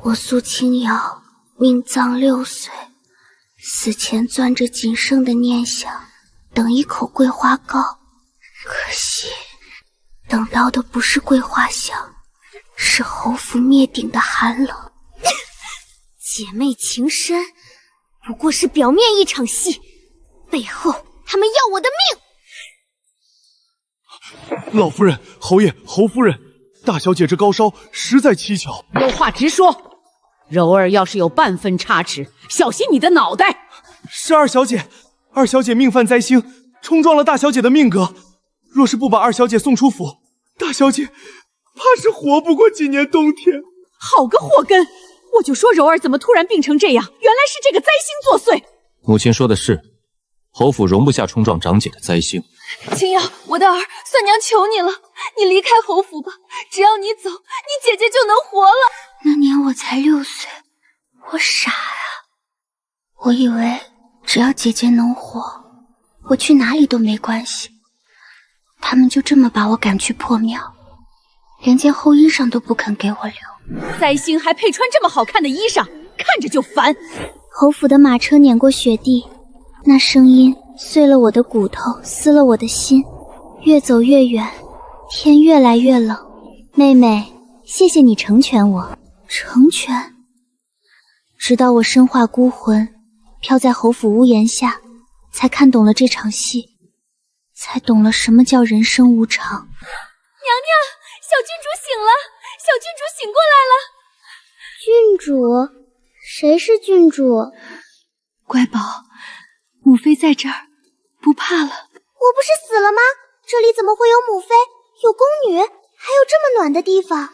我苏清瑶命葬6岁，死前攥着仅剩的念想，等一口桂花糕。可惜，等到的不是桂花香，是侯府灭顶的寒冷。姐妹情深，不过是表面一场戏，背后他们要我的命。老夫人、侯爷、侯夫人，大小姐这高烧实在蹊跷。有话直说。柔儿要是有半分差池，小心你的脑袋！是二小姐，二小姐命犯灾星，冲撞了大小姐的命格。若是不把二小姐送出府，大小姐怕是活不过今年冬天。好个祸根！我就说柔儿怎么突然病成这样，原来是这个灾星作祟。母亲说的是，侯府容不下冲撞长姐的灾星。清瑶，我的儿，算娘求你了，你离开侯府吧，只要你走，你姐姐就能活了。那年我才6岁，我傻啊！我以为只要姐姐能活，我去哪里都没关系。他们就这么把我赶去破庙，连件厚衣裳都不肯给我留。灾星还配穿这么好看的衣裳，看着就烦。侯府的马车碾过雪地，那声音碎了我的骨头，撕了我的心。越走越远，天越来越冷。妹妹，谢谢你成全我。成全？直到我身化孤魂，飘在侯府屋檐下，才看懂了这场戏，才懂了什么叫人生无常。娘娘，小郡主醒了，小郡主醒过来了。郡主？谁是郡主？乖宝，母妃在这儿，不怕了。我不是死了吗？这里怎么会有母妃，有宫女，还有这么暖的地方？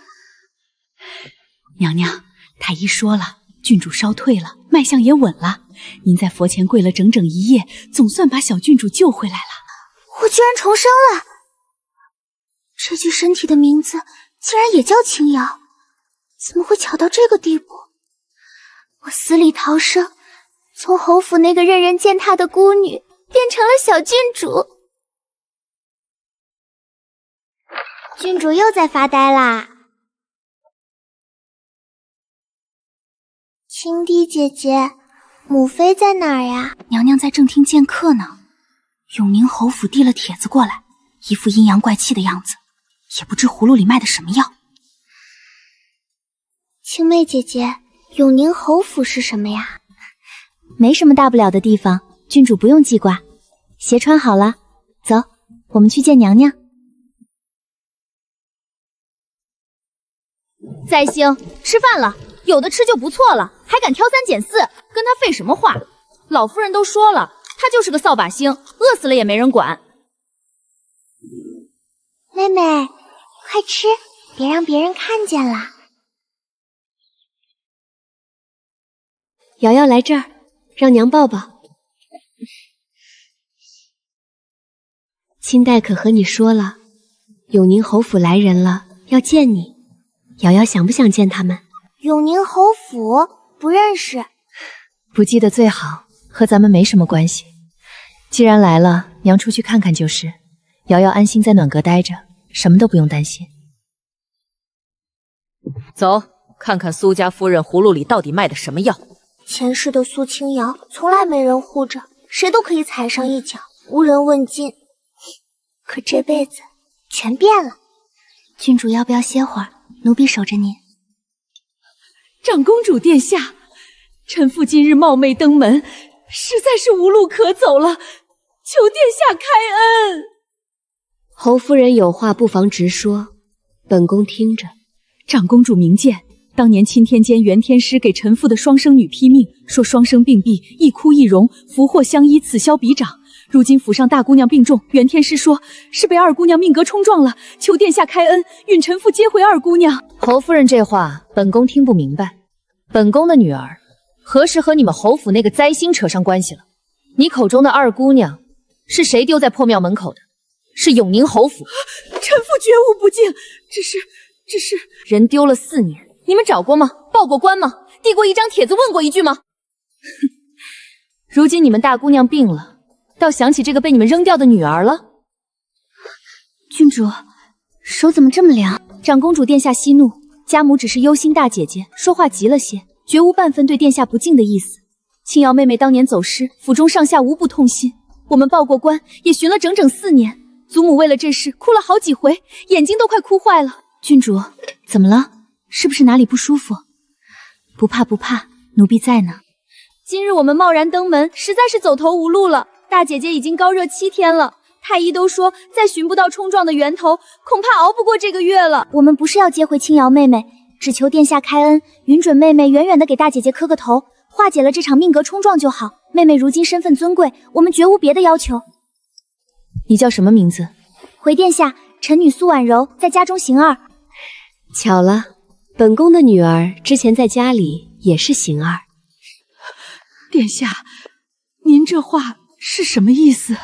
娘娘，太医说了，郡主烧退了，脉象也稳了。您在佛前跪了整整1夜，总算把小郡主救回来了。我居然重生了！这具身体的名字竟然也叫清瑶，怎么会巧到这个地步？我死里逃生，从侯府那个任人践踏的孤女变成了小郡主。郡主又在发呆啦。青笛姐姐，母妃在哪儿呀？娘娘在正厅见客呢。永宁侯府递了帖子过来，一副阴阳怪气的样子，也不知葫芦里卖的什么药。青妹姐姐，永宁侯府是什么呀？没什么大不了的地方，郡主不用记挂。鞋穿好了，走，我们去见娘娘。灾星，吃饭了，有的吃就不错了，还敢挑3拣4，跟他废什么话？老夫人都说了，他就是个扫把星，饿死了也没人管。妹妹，快吃，别让别人看见了。瑶瑶来这儿，让娘抱抱。清代可和你说了，永宁侯府来人了，要见你。瑶瑶想不想见他们？永宁侯府不认识，不记得最好，和咱们没什么关系。既然来了，娘出去看看就是。瑶瑶安心在暖阁待着，什么都不用担心。走，看看苏家夫人葫芦里到底卖的什么药。前世的苏清瑶从来没人护着，谁都可以踩上一脚，无人问津。可这辈子全变了。郡主要不要歇会儿？奴婢守着您。长公主殿下，臣妇今日冒昧登门，实在是无路可走了，求殿下开恩。侯夫人有话不妨直说，本宫听着。长公主明鉴，当年钦天监袁天师给臣妇的双生女批命，说双生并毙，一哭一荣，福祸相依，此消彼长。如今府上大姑娘病重，袁天师说是被二姑娘命格冲撞了，求殿下开恩，允臣妇接回二姑娘。侯夫人这话，本宫听不明白。本宫的女儿何时和你们侯府那个灾星扯上关系了？你口中的二姑娘是谁丢在破庙门口的？是永宁侯府。臣妇绝无不敬，只是人丢了4年，你们找过吗？报过官吗？递过一张帖子问过一句吗？如今你们大姑娘病了，倒想起这个被你们扔掉的女儿了。郡主，手怎么这么凉？长公主殿下息怒，家母只是忧心大姐姐，说话急了些，绝无半分对殿下不敬的意思。青瑶妹妹当年走失，府中上下无不痛心。我们报过官，也寻了整整4年。祖母为了这事哭了好几回，眼睛都快哭坏了。郡主，怎么了？是不是哪里不舒服？不怕不怕，奴婢在呢。今日我们贸然登门，实在是走投无路了。大姐姐已经高热7天了，太医都说再寻不到冲撞的源头，恐怕熬不过这个月了。我们不是要接回青瑶妹妹，只求殿下开恩，允准妹妹远远的给大姐姐磕个头，化解了这场命格冲撞就好。妹妹如今身份尊贵，我们绝无别的要求。你叫什么名字？回殿下，臣女苏婉柔，在家中行二。巧了，本宫的女儿之前在家里也是行二。殿下，您这话是什么意思？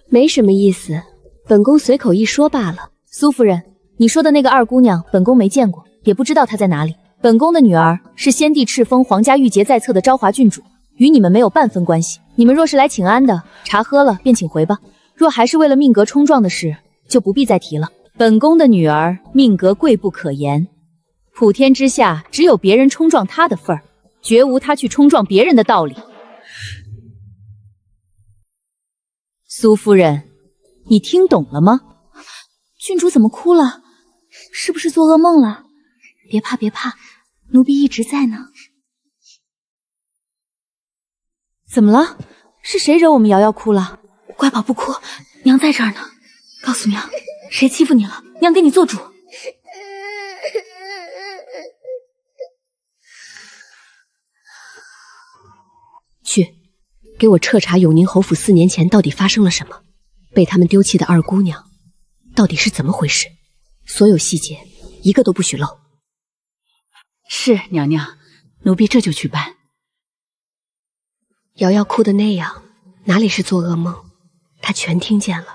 没什么意思，本宫随口一说罢了。苏夫人，你说的那个二姑娘，本宫没见过，也不知道她在哪里。本宫的女儿是先帝敕封皇家御节在侧的昭华郡主，与你们没有半分关系。你们若是来请安的，茶喝了便请回吧。若还是为了命格冲撞的事，就不必再提了。本宫的女儿命格贵不可言，普天之下只有别人冲撞她的份儿，绝无她去冲撞别人的道理。苏夫人，你听懂了吗？郡主怎么哭了？是不是做噩梦了？别怕别怕，奴婢一直在呢。怎么了？是谁惹我们瑶瑶哭了？乖宝不哭，娘在这儿呢。告诉娘，谁欺负你了，娘给你做主。去，给我彻查永宁侯府4年前到底发生了什么，被他们丢弃的二姑娘到底是怎么回事，所有细节一个都不许漏。是娘娘，奴婢这就去办。瑶瑶哭的那样，哪里是做噩梦？她全听见了。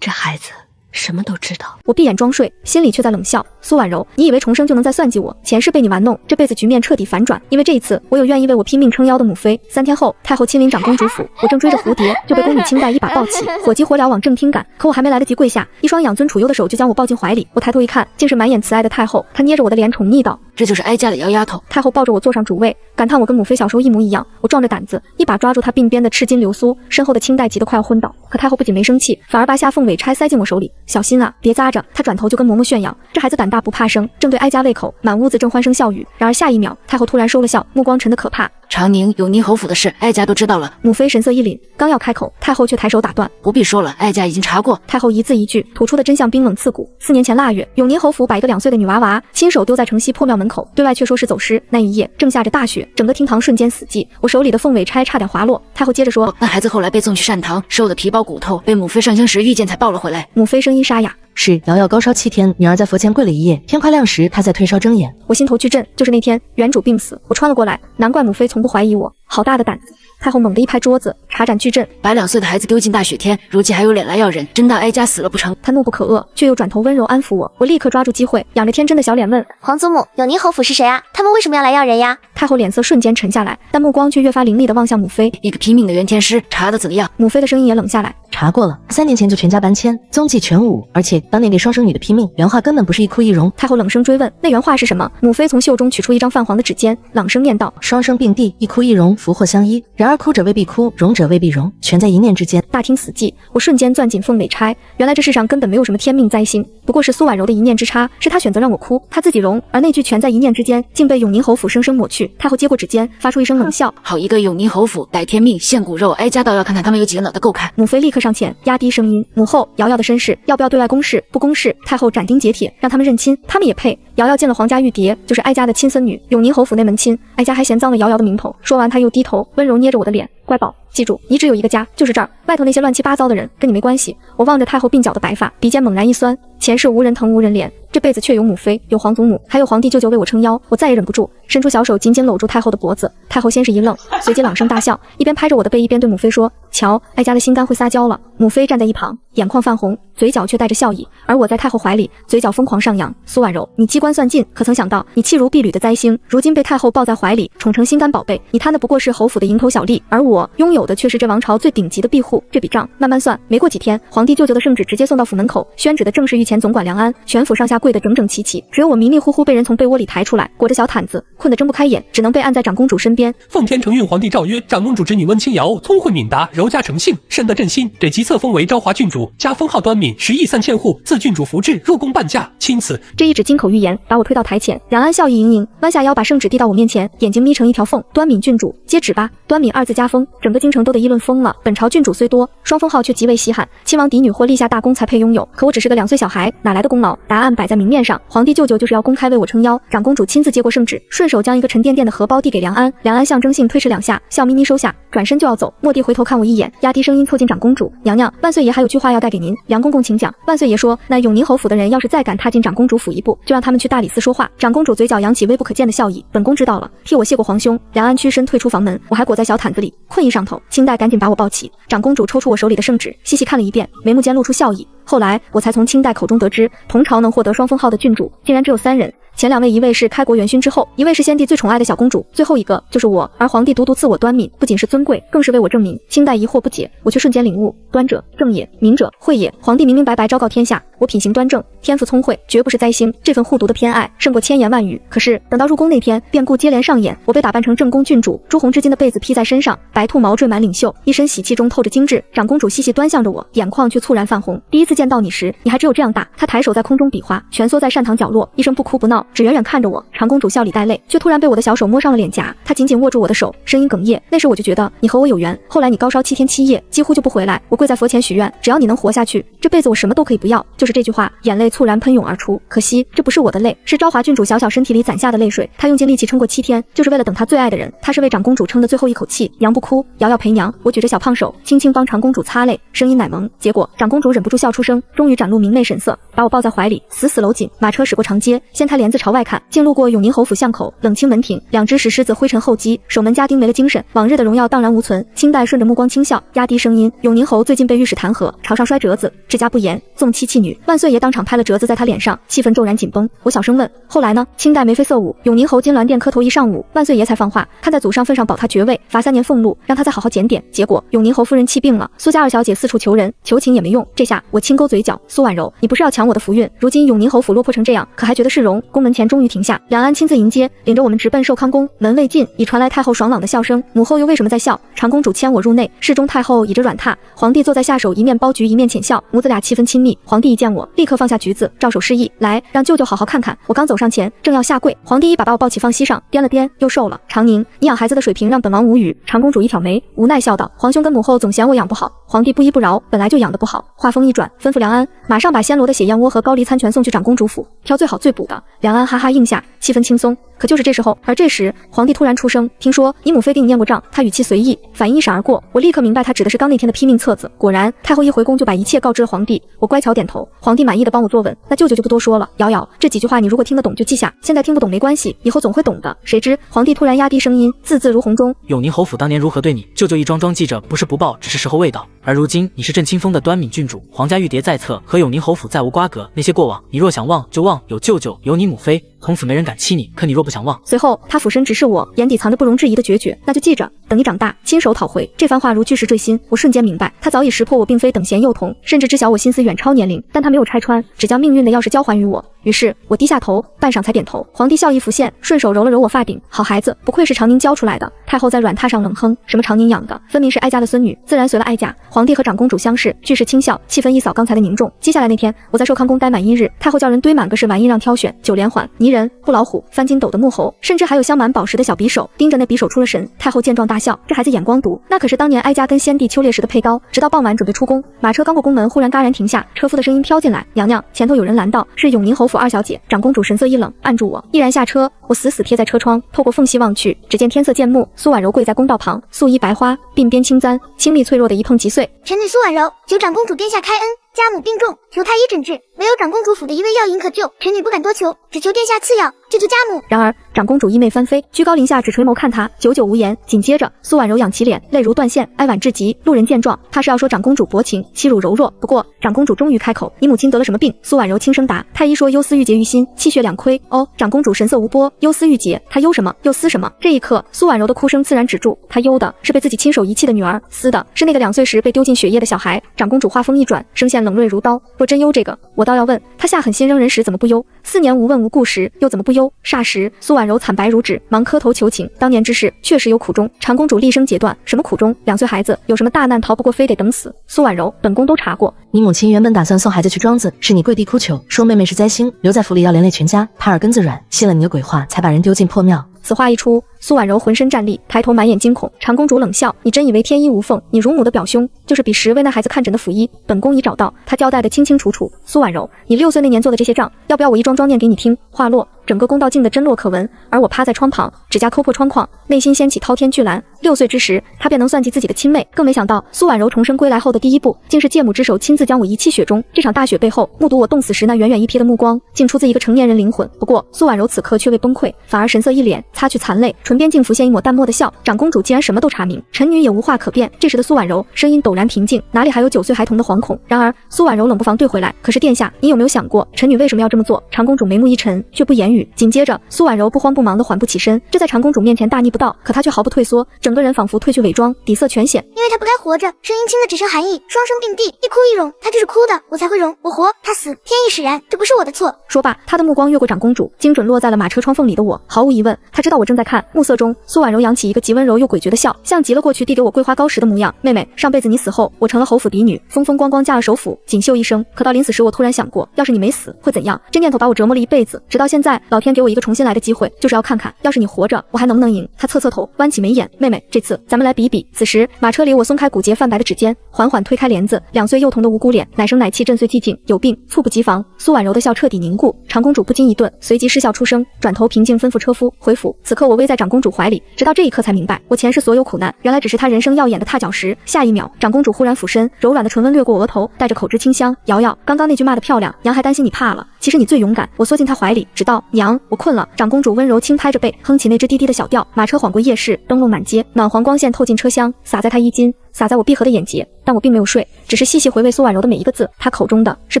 这孩子什么都知道。我闭眼装睡，心里却在冷笑。苏婉柔，你以为重生就能再算计我？前世被你玩弄，这辈子局面彻底反转。因为这一次，我有愿意为我拼命撑腰的母妃。3天后，太后亲临长公主府，我正追着蝴蝶，就被宫女清代一把抱起，火急火燎往正厅赶。可我还没来得及跪下，一双养尊处优的手就将我抱进怀里。我抬头一看，竟是满眼慈爱的太后。她捏着我的脸，宠溺道：“这就是哀家的姚丫头。”太后抱着我坐上主位，感叹我跟母妃小时候一模一样。我壮着胆子，一把抓住她鬓边的赤金流苏，身后的清代急得快要昏倒。可太后不仅没生气，反而拔下凤尾钗塞进我手里，小心啊，别扎着。她转头就跟嬷嬷炫耀，这孩子胆大不怕生，正对哀家胃口，满屋子正欢声笑语。然而下一秒，太后突然收了笑，目光沉得可怕。长宁、永宁侯府的事，哀家都知道了。母妃神色一凛，刚要开口，太后却抬手打断：“不必说了，哀家已经查过。”太后一字一句吐出的真相冰冷刺骨。4年前腊月，永宁侯府把一个2岁的女娃娃亲手丢在城西破庙门口，对外却说是走失。那一夜正下着大雪，整个厅堂瞬间死寂，我手里的凤尾钗差点滑落。太后接着说：“那孩子后来被送去善堂，瘦的皮包骨头，被母妃上香时遇见才抱了回来。”母妃声音沙哑：“是瑶瑶高烧7天，女儿在佛前跪了1夜，天快亮时，她才退烧睁眼。”我心头巨震，就是那天原主病死，我穿了过来，难怪母妃从不怀疑我。好大的胆子！太后猛地一拍桌子，茶盏巨震，把2岁的孩子丢进大雪天，如今还有脸来要人，真当哀家死了不成？她怒不可遏，却又转头温柔安抚我。我立刻抓住机会，仰着天真的小脸问：“皇祖母，永宁侯府是谁啊？他们为什么要来要人呀？”太后脸色瞬间沉下来，但目光却越发凌厉地望向母妃。一个拼命的元天师，查得怎么样？母妃的声音也冷下来：“查过了，3年前就全家搬迁，踪迹全无，而且当年给双生女的批命，原话根本不是一哭一容。”太后冷声追问：“那原话是什么？”母妃从袖中取出一张泛黄的纸笺，朗声念道：“双生并蒂，一哭一容，福祸相依。然而哭者未必哭，容者未必容，全在一念之间。”大厅死寂，我瞬间攥紧凤尾钗。原来这世上根本没有什么天命灾星，不过是苏婉柔的一念之差，是她选择让我哭，她自己容，而那句全在一念之间，竟被永宁侯府生生抹去。太后接过指尖，发出一声冷笑：“好一个永宁侯府，逮天命，现骨肉，哀家倒要看看他们有几个脑袋够开。”母妃立刻上前，压低声音：“母后，瑶瑶的身世要不要对外公示？不公示，太后斩钉截铁，让他们认亲，他们也配。瑶瑶进了皇家御蝶，就是哀家的亲孙女，永宁侯府那门亲，哀家还嫌脏了瑶瑶的名头。”说完，她又低头温柔捏着我的脸：“乖宝，记住，你只有一个家，就是这儿，外头那些乱七八糟的人跟你没关系。”我望着太后鬓角的白发，鼻尖猛然一酸，前世无人疼无人怜，这辈子却有母妃，有皇祖母，还有皇帝舅舅为我撑腰，我再也忍不住，伸出小手紧紧搂住太后的脖子。太后先是一愣，随即朗声大笑，一边拍着我的背，一边对母妃说：“瞧，哀家的心肝会撒娇了。母妃站在一旁，眼眶泛红，嘴角却带着笑意，而我在太后怀里，嘴角疯狂上扬。苏婉柔，你机关算尽，可曾想到你弃如敝履的灾星，如今被太后抱在怀里，宠成心肝宝贝。你贪的不过是侯府的蝇头小利，而我拥有的却是这王朝最顶级的庇护。这笔账慢慢算，没过几天，皇帝舅舅的圣旨直接送到府门口，宣旨的正是御前总管梁安，全府上下跪得整整齐齐，只有我迷迷糊糊被人从被窝里抬出来，裹着小毯子，困得睁不开眼，只能被按在长公主身边。奉天承运皇帝诏曰：长公主侄女温清瑶聪慧敏达，柔家诚信，深得朕心，得即册封为昭华郡主，加封号端敏，10亿3千户，自郡主福至，入宫伴驾。钦此。这一纸金口玉言把我推到台前，梁安笑意盈盈，弯下腰把圣旨递到我面前，眼睛眯成一条缝。端敏郡主，接旨吧。端敏2字加封，整个京城都得议论疯了。本朝郡主虽多，双封号却极为稀罕，亲王嫡女或立下大功才配拥有。可我只是个2岁小孩，哪来的功劳？答案摆在明面上，皇帝舅舅就是要公开为我撑腰。长公主亲自接过圣旨，顺手将一个沉甸甸的荷包递给梁安，梁安象征性推迟2下，笑眯眯收下，转身就要走，蓦地回头看我一眼，压低声音凑近长公主：娘娘，万岁爷还有句话要带给您。梁公公请讲。万岁爷说，那永宁侯府的人要是再敢踏进长公主府一步，就让他们去大理寺说话。长公主嘴角扬起微不可见的笑意，本宫知道了，替我谢过皇兄。梁安屈身退出房门，我还裹在小毯子里，困意上头，清代赶紧把我抱起。长公主抽出我手里的圣旨，细细看了一遍，眉目间露出笑意。后来我才从清代口中得知，同朝能获得双封号的郡主竟然只有3人。前2位，一位是开国元勋之后，一位是先帝最宠爱的小公主，最后一个就是我。而皇帝独独赐我端敏，不仅是尊贵，更是为我证明。清代疑惑不解，我却瞬间领悟：端者正也，敏者慧也。皇帝明明白白昭告天下，我品行端正，天赋聪慧，绝不是灾星。这份护犊的偏爱胜过千言万语。可是等到入宫那天，变故接连上演。我被打扮成正宫郡主，朱红织金的被子披在身上，白兔毛缀满领袖，一身喜气中透着精致。长公主细细端详着我，眼眶却猝然泛红。第一次见到你时，你还只有这样大。她抬手在空中比划，蜷缩在善堂角落，一声不哭不闹，只远远看着我。长公主笑里带泪，却突然被我的小手摸上了脸颊。她紧紧握住我的手，声音哽咽。那时我就觉得你和我有缘。后来你高烧7天7夜，几乎就不回来。我跪在佛前许愿，只要你能活下去，这辈子我什么都可以不要。就是这句话，眼泪猝然喷涌而出。可惜这不是我的泪，是昭华郡主小小身体里攒下的泪水。她用尽力气撑过7天，就是为了等她最爱的人。她是为长公主撑的最后一口气。娘不哭，瑶瑶陪娘。我举着小胖手，轻轻帮长公主擦泪，声音奶萌。结果长公主忍不住笑出声，终于展露明媚神色，把我抱在怀里，死死搂紧。马车驶过长街，掀开帘子朝外看，竟路过永宁侯府巷口，冷清门庭，2只石狮子灰尘厚积，守门家丁没了精神，往日的荣耀荡然无存。清代顺着目光轻笑，压低声音：永宁侯最近被御史弹劾，朝上摔折子，治家不严，纵妻弃女。万岁爷当场拍了折子在他脸上，气氛骤然紧绷。我小声问：后来呢？清代眉飞色舞，永宁侯金銮殿磕头1上午，万岁爷才放话，看在祖上份上保他爵位，罚3年俸禄，让他再好好检点。结果永宁侯夫人气病了，苏家2小姐四处求人求情也没用。这下我轻勾嘴角：苏婉柔，你不是要抢我的福运？如今永宁侯府落魄成这样，可还觉得是荣？宫门前终于停下，梁安亲自迎接，领着我们直奔寿康宫。门未进，已传来太后爽朗的笑声。母后又为什么在笑？长公主牵我入内，室中太后倚着软榻，皇帝坐在下手，一面剥橘一面浅笑，母子俩气氛亲密。皇帝一见我，立刻放下橘子，照手示意：来，让舅舅好好看看。我刚走上前，正要下跪，皇帝一把把我抱起放膝上，掂了掂，又瘦了。长宁，你养孩子的水平让本王无语。长公主一挑眉，无奈笑道：皇兄跟母后总嫌我养不好。皇帝不依不饶，本来就养得不好。话锋一转，吩咐梁安马上把暹罗的血燕窝和高丽参全送去长公主府，挑最好最补的。梁安哈哈应下，气氛轻松。可就是这时候，而这时皇帝突然出声：听说你母妃给你念过账。他语气随意，反应一闪而过，我立刻明白他指的是刚那天的批命册子。果然太后一回宫就把一切告知了皇帝。我乖巧点头，皇帝满意的帮我坐稳。那舅舅就不多说了，瑶瑶，这几句话你如果听得懂就记下，现在听不懂没关系，以后总会懂的。谁知皇帝突然压低声音，字字如洪钟：永宁侯府当年如何对你，舅舅一桩桩记着，不是不报，只是时候未到。而如今你是朕亲封的端敏郡主，皇家玉蝶在侧，和永宁侯府再无瓜葛。那些过往，你若想忘就忘，有舅舅，有你母妃，从此没人敢欺你。可你若不想忘……随后他俯身直视我，眼底藏着不容置疑的决绝。那就记着，等你长大，亲手讨回。这番话如巨石坠心，我瞬间明白，他早已识破我并非等闲幼童，甚至知晓我心思远超年龄，但他没有拆穿，只将命运的钥匙交还于我。于是我低下头，半晌才点头。皇帝笑意浮现，顺手揉了揉我发顶：好孩子，不愧是长宁教出来的。太后在软榻上冷哼：什么长宁养的，分明是哀家的孙女，自然随了哀家。皇帝和长公主相视，俱是轻笑，气氛一扫刚才的凝重。接下来那天，我在寿康宫待满1日，太后叫人堆满各式玩意让挑选，九连环、泥人、布老虎、翻筋斗的木猴，甚至还有镶满宝石的小匕首，盯着那匕首出了神。太后见状大笑：这孩子眼光毒，那可是当年哀家跟先帝秋猎时的配刀。直到傍晚准备出宫，马车刚过宫门，忽然戛然停下，车夫的声音飘进来：娘娘，前头有人拦道，是永宁侯府2小姐。长公主神色一冷，按住我，毅然下车。我死死贴在车窗，透过缝隙望去，只见天色渐暮，苏婉柔跪在公道旁，素衣白花，鬓边轻簪，清丽脆弱的一碰即碎。臣女苏婉柔求长公主殿下开恩，家母病重，求太医诊治，没有长公主府的一味药引可救，臣女不敢多求，只求殿下赐药。这就家母。然而长公主衣袂翻飞，居高临下只垂眸看他，久久无言。紧接着苏婉柔仰起脸，泪如断线，哀婉至极。路人见状，怕是要说长公主薄情，欺辱柔弱。不过长公主终于开口：“你母亲得了什么病？”苏婉柔轻声答：“太医说忧思郁结于心，气血两亏。”哦，长公主神色无波，忧思郁结，她忧什么？又思什么？这一刻，苏婉柔的哭声自然止住。她忧的是被自己亲手遗弃的女儿，思的是那个2岁时被丢进血液的小孩。长公主话锋一转，声线冷锐如刀：“若真忧这个，我倒要问，她下狠心扔人时怎么不忧？4年无问无故时又怎么不忧？”霎时，苏婉柔惨白如纸，忙磕头求情：“当年之事确实有苦衷。”长公主厉声截断：“什么苦衷？2岁孩子有什么大难逃不过非得等死？”苏婉柔：“本宫都查过，你母亲原本打算送孩子去庄子，是你跪地哭求，说妹妹是灾星，留在府里要连累全家，她耳根子软，信了你的鬼话，才把人丢进破庙。”此话一出，苏婉柔浑身战栗，抬头满眼惊恐。长公主冷笑：“你真以为天衣无缝？你乳母的表兄就是彼时为那孩子看诊的府医，本宫已找到，他交代的清清楚楚。苏婉柔，你6岁那年做的这些账，要不要我一桩桩念给你听？”话落，整个公道镜的真落可闻，而我趴在窗旁，指甲抠破窗框，内心掀起滔天巨澜。6岁之时，他便能算计自己的亲妹，更没想到苏婉柔重生归来后的第一步，竟是借母之手亲自将我遗弃雪中。这场大雪背后，目睹我冻死时那远远一瞥的目光，竟出自一个成年人灵魂。不过苏婉柔此刻却未崩溃，反而神色一敛，擦去残泪，唇边竟浮现一抹淡漠的笑。长公主既然什么都查明，臣女也无话可辩。这时的苏婉柔声音陡然平静，哪里还有9岁孩童的惶恐？然而苏婉柔冷不防对回来：“可是殿下，你有没有想过，臣女为什么要这么做？”长公主眉目一沉，却不言语。紧接着苏婉柔不慌不忙地缓步起身，这在长公主面前大逆不道，可她却毫不退缩，整个人仿佛褪去伪装，底色全显。因为她不该活着，声音轻的只剩寒意，双生并蒂，一哭一容，她就是哭的，我才会容；我活，她死，天意使然，这不是我的错。说罢，她的目光越过长公主，精准落在了马车窗缝里的我。毫无疑问，她知道我正在看。暮色中，苏婉柔扬起一个极温柔又诡谲的笑，像极了过去递给我桂花糕时的模样。妹妹，上辈子你死后，我成了侯府嫡女，风风光光嫁了首府，锦绣一生。可到临死时，我突然想过，要是你没死，会怎样？这念头把我折磨了一辈子，直到现在，老天给我一个重新来的机会，就是要看看，要是你活着，我还能不能赢？她侧侧头，弯起眉眼，妹妹，这次咱们来比比。此时，马车里我松开骨节泛白的指尖，缓缓推开帘子，2岁幼童的无辜脸，奶声奶气震碎寂静。有病，猝不及防。苏婉柔的笑彻底凝固，长公主不禁一顿，随即失笑出声，转头平静吩咐车夫回府。此刻我偎在长公主怀里，直到这一刻才明白，我前世所有苦难，原来只是她人生耀眼的踏脚石。下一秒，长公主忽然俯身，柔软的唇温掠过额头，带着口脂清香。瑶瑶，刚刚那句骂得漂亮，娘还担心你怕了，其实你最勇敢。我缩进她怀里，直到娘，我困了。长公主温柔轻拍着背，哼起那支低低的小调。马车缓过夜市，灯笼满街，暖黄光线透进车厢，洒在她衣襟，洒在我闭合的眼睫。但我并没有睡，只是细细回味苏婉柔的每一个字。她口中的是